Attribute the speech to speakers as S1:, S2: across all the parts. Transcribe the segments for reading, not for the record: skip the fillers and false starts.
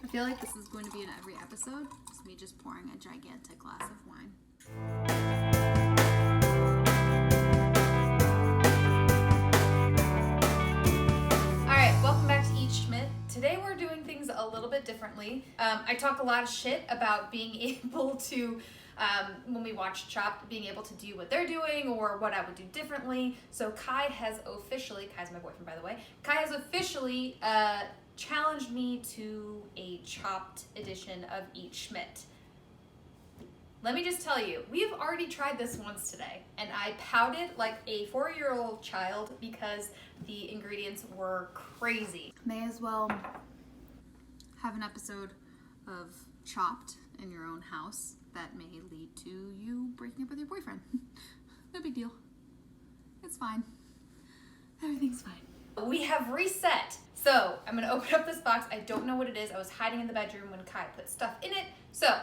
S1: I feel like this is going to be in every episode. It's me just pouring a gigantic glass of wine. Alright, welcome back to Eat Schmitt. Today we're doing things a little bit differently. I talk a lot of shit about being able to, when we watch Chopped, being able to do what they're doing or what I would do differently. So Kai has officially, Kai's my boyfriend by the way, Kai has officially challenged me to a Chopped edition of Eat Schmitt. Let me just tell you, we've already tried this once today, and I pouted like a 4-year-old child because the ingredients were crazy. May as well have an episode of Chopped in your own house that may lead to you breaking up with your boyfriend. No big deal. It's fine. Everything's fine. We have reset. So I'm gonna open up this box. I don't know what it is. I was hiding in the bedroom when Kai put stuff in it. So,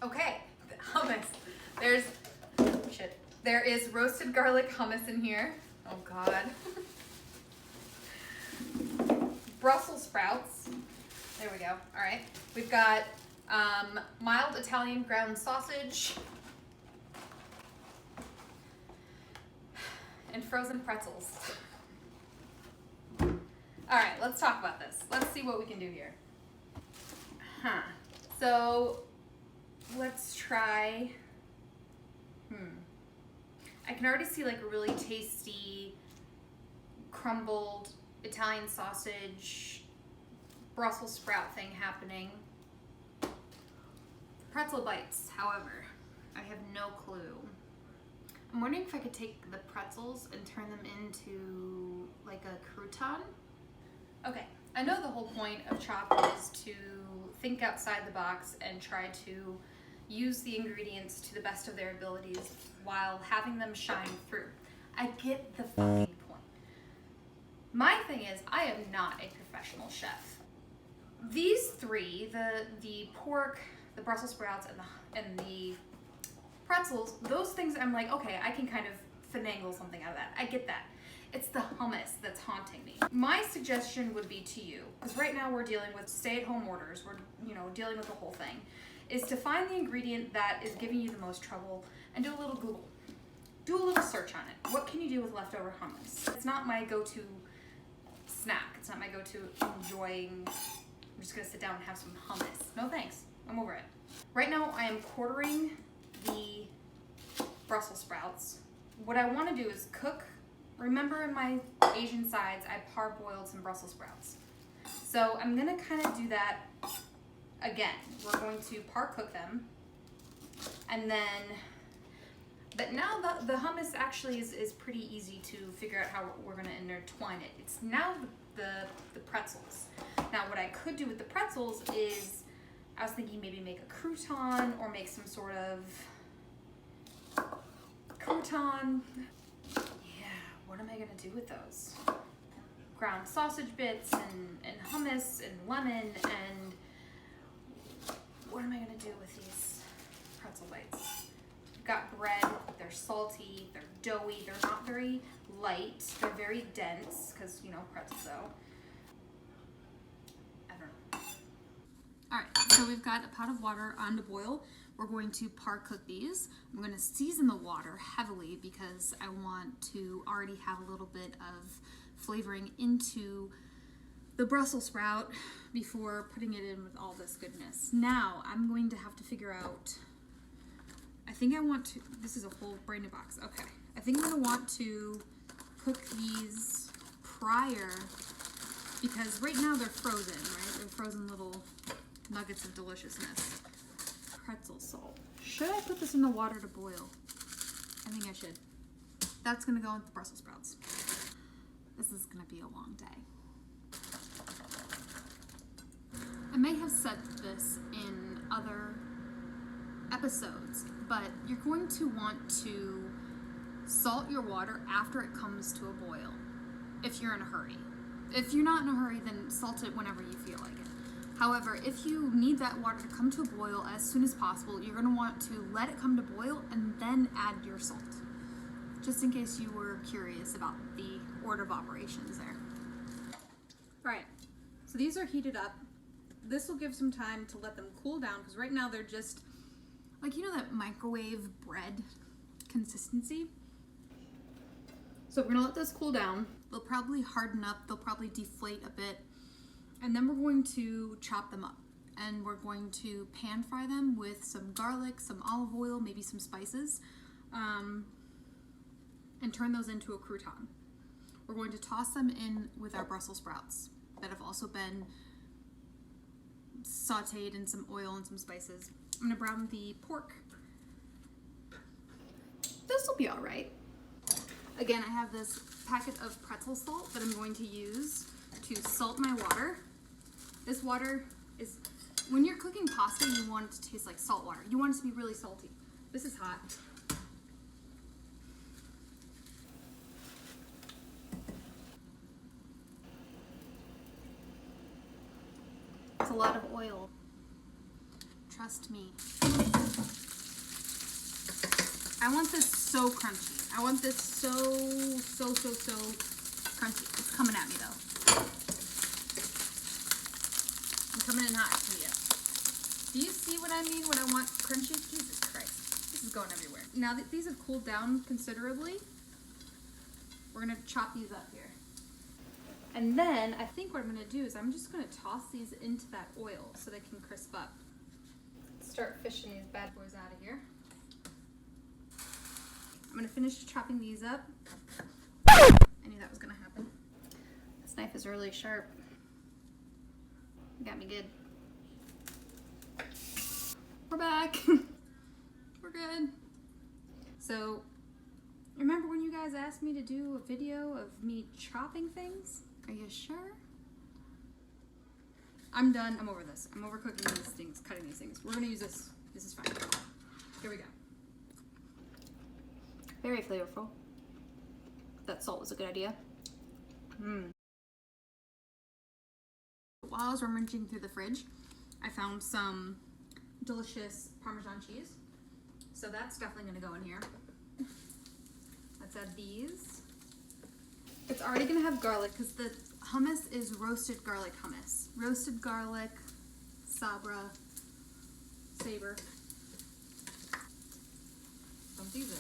S1: okay, hummus. There is roasted garlic hummus in here. Oh God. Brussels sprouts. There we go. All right. We've got mild Italian ground sausage and frozen pretzels. All right, let's talk about this. Let's see what we can do here. So let's try, I can already see like a really tasty crumbled Italian sausage Brussels sprout thing happening. Pretzel bites, however, I have no clue. I'm wondering if I could take the pretzels and turn them into like a crouton. Okay, I know the whole point of Chopped is to think outside the box and try to use the ingredients to the best of their abilities while having them shine through. I get the fucking point. My thing is, I am not a professional chef. These three, the pork, the Brussels sprouts, and the pretzels, those things I'm like, okay, I can kind of finagle something out of that. I get that. It's the hummus that's haunting me. My suggestion would be to you, because right now we're dealing with stay-at-home orders, we're dealing with the whole thing, is to find the ingredient that is giving you the most trouble and do a little Google. Do a little search on it. What can you do with leftover hummus? It's not my go-to snack. It's not my go-to enjoying, I'm just gonna sit down and have some hummus. No thanks, I'm over it. Right now I am quartering the Brussels sprouts. What I wanna do is cook. Remember in my Asian sides, I parboiled some Brussels sprouts. So I'm gonna kind of do that again. We're going to cook them. And then, but now the hummus actually is pretty easy to figure out how we're gonna intertwine it. It's now the pretzels. Now what I could do with the pretzels is, I was thinking maybe make a crouton or make some sort of crouton. What am I gonna do with those? Ground sausage bits and hummus and lemon, and what am I gonna do with these pretzel bites? I've got bread, they're salty, they're doughy, they're not very light, they're very dense, because pretzels though. I don't know. All right, so we've got a pot of water on to boil. We're going to cook these. I'm going to season the water heavily because I want to already have a little bit of flavoring into the Brussels sprout before putting it in with all this goodness. Now I'm going to have to figure out, I think I want to, this is a whole brand new box. Okay, I think I'm going to want to cook these prior, because right now they're frozen, right? They're frozen little nuggets of deliciousness. Pretzel salt. Should I put this in the water to boil? I think I should. That's gonna go with the Brussels sprouts. This is gonna be a long day. I may have said this in other episodes, but you're going to want to salt your water after it comes to a boil, if you're in a hurry. If you're not in a hurry, then salt it whenever you feel like it. However, if you need that water to come to a boil as soon as possible, you're going to want to let it come to boil and then add your salt. Just in case you were curious about the order of operations there. All right, so these are heated up. this will give some time to let them cool down, because right now they're just like, you know, that microwave bread consistency. So we're gonna let those cool down. They'll probably harden up, they'll probably deflate a bit, and then we're going to chop them up. And we're going to pan fry them with some garlic, some olive oil, maybe some spices, and turn those into a crouton. We're going to toss them in with our Brussels sprouts that have also been sauteed in some oil and some spices. I'm gonna brown the pork. This will be all right. Again, I have this packet of pretzel salt that I'm going to use to salt my water. This water is, when you're cooking pasta, you want it to taste like salt water. You want it to be really salty. This is hot. It's a lot of oil. Trust me. I want this so crunchy. I want this so crunchy. It's coming at me though. I'm coming in hot for you. Do you see what I mean when I want crunchy? Jesus Christ. This is going everywhere. Now that these have cooled down considerably, we're gonna chop these up here. And then I think what I'm gonna do is I'm just gonna toss these into that oil so they can crisp up. Start fishing these bad boys out of here. I'm gonna finish chopping these up. I knew that was gonna happen. This knife is really sharp. Got me good. We're back. We're good. So, remember when you guys asked me to do a video of me chopping things? Are you sure? I'm done. I'm over this. I'm over cooking these things, cutting these things. We're gonna use this. This is fine. Here we go. Very flavorful. That salt was a good idea. While I was rummaging through the fridge, I found some delicious Parmesan cheese. So that's definitely gonna go in here. Let's add these. It's already gonna have garlic because the hummus is roasted garlic hummus. Roasted garlic, sabre. Dump these in.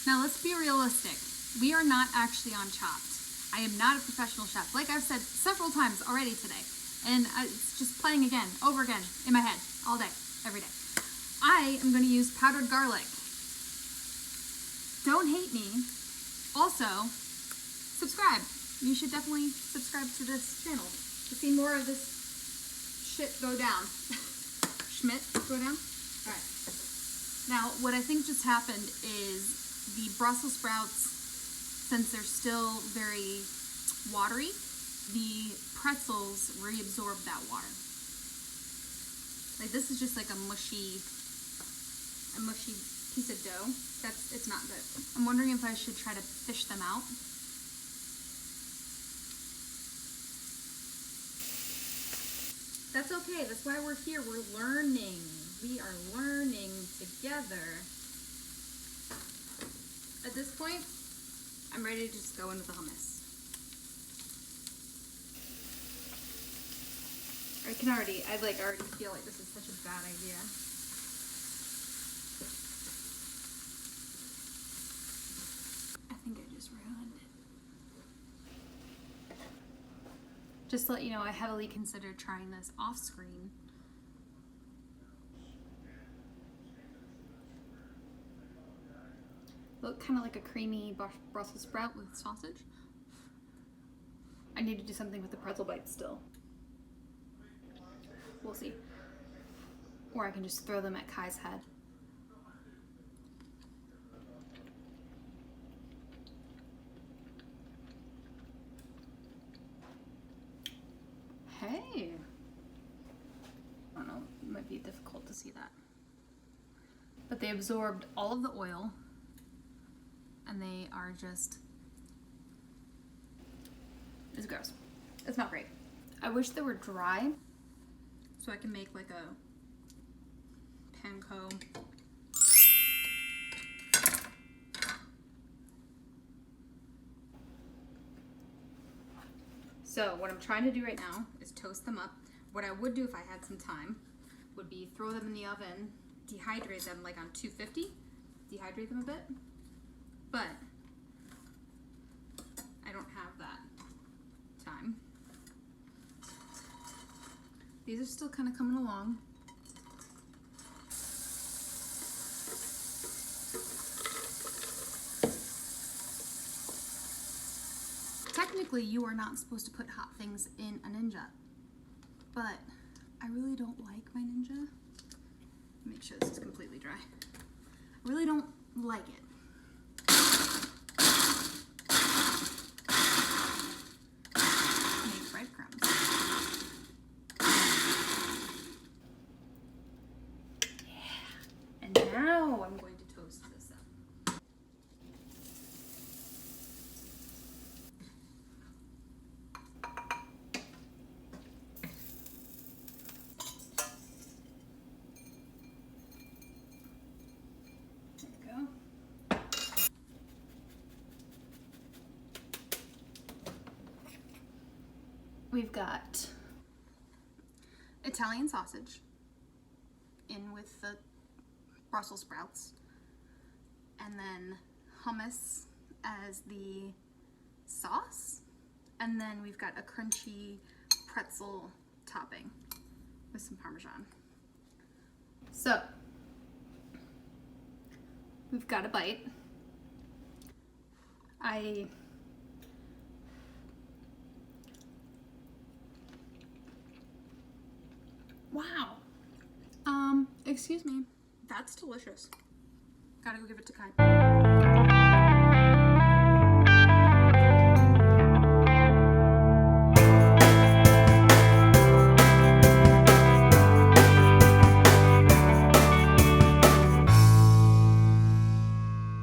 S1: Now let's be realistic. We are not actually on Chopped. I am not a professional chef. Like I've said several times already today. And it's just playing again, over again, in my head, all day, every day. I am gonna use powdered garlic. Don't hate me. Also, subscribe. You should definitely subscribe to this channel to see more of this shit go down. Schmitt go down? All right. Now, what I think just happened is the Brussels sprouts, since they're still very watery, the pretzels reabsorb that water. Like this is just like a mushy piece of dough. It's not good. I'm wondering if I should try to fish them out. That's okay. That's why we're here. We're learning. We are learning together. At this point, I'm ready to just go into the hummus. I already feel like this is such a bad idea. I think I just ruined it. Just to let you know, I heavily considered trying this off screen. Look kind of like a creamy Brussels sprout with sausage. I need to do something with the pretzel bites still. We'll see. Or I can just throw them at Kai's head. Hey! I don't know, it might be difficult to see that. But they absorbed all of the oil, and they are just, it's gross. It's not great. I wish they were dry, so I can make like a panko. So what I'm trying to do right now is toast them up. What I would do if I had some time would be throw them in the oven, dehydrate them like on 250, dehydrate them a bit, but I don't have that time. These are still kind of coming along. Technically, you are not supposed to put hot things in a Ninja, but I really don't like my Ninja. Make sure this is completely dry. I really don't like it. Make breadcrumbs. Yeah. And now I'm going to toast this up. There you go. We've got Italian sausage in with the Brussels sprouts, and then hummus as the sauce, and then we've got a crunchy pretzel topping with some Parmesan. So we've got a bite. Wow. Excuse me. That's delicious. Gotta go give it to Kai.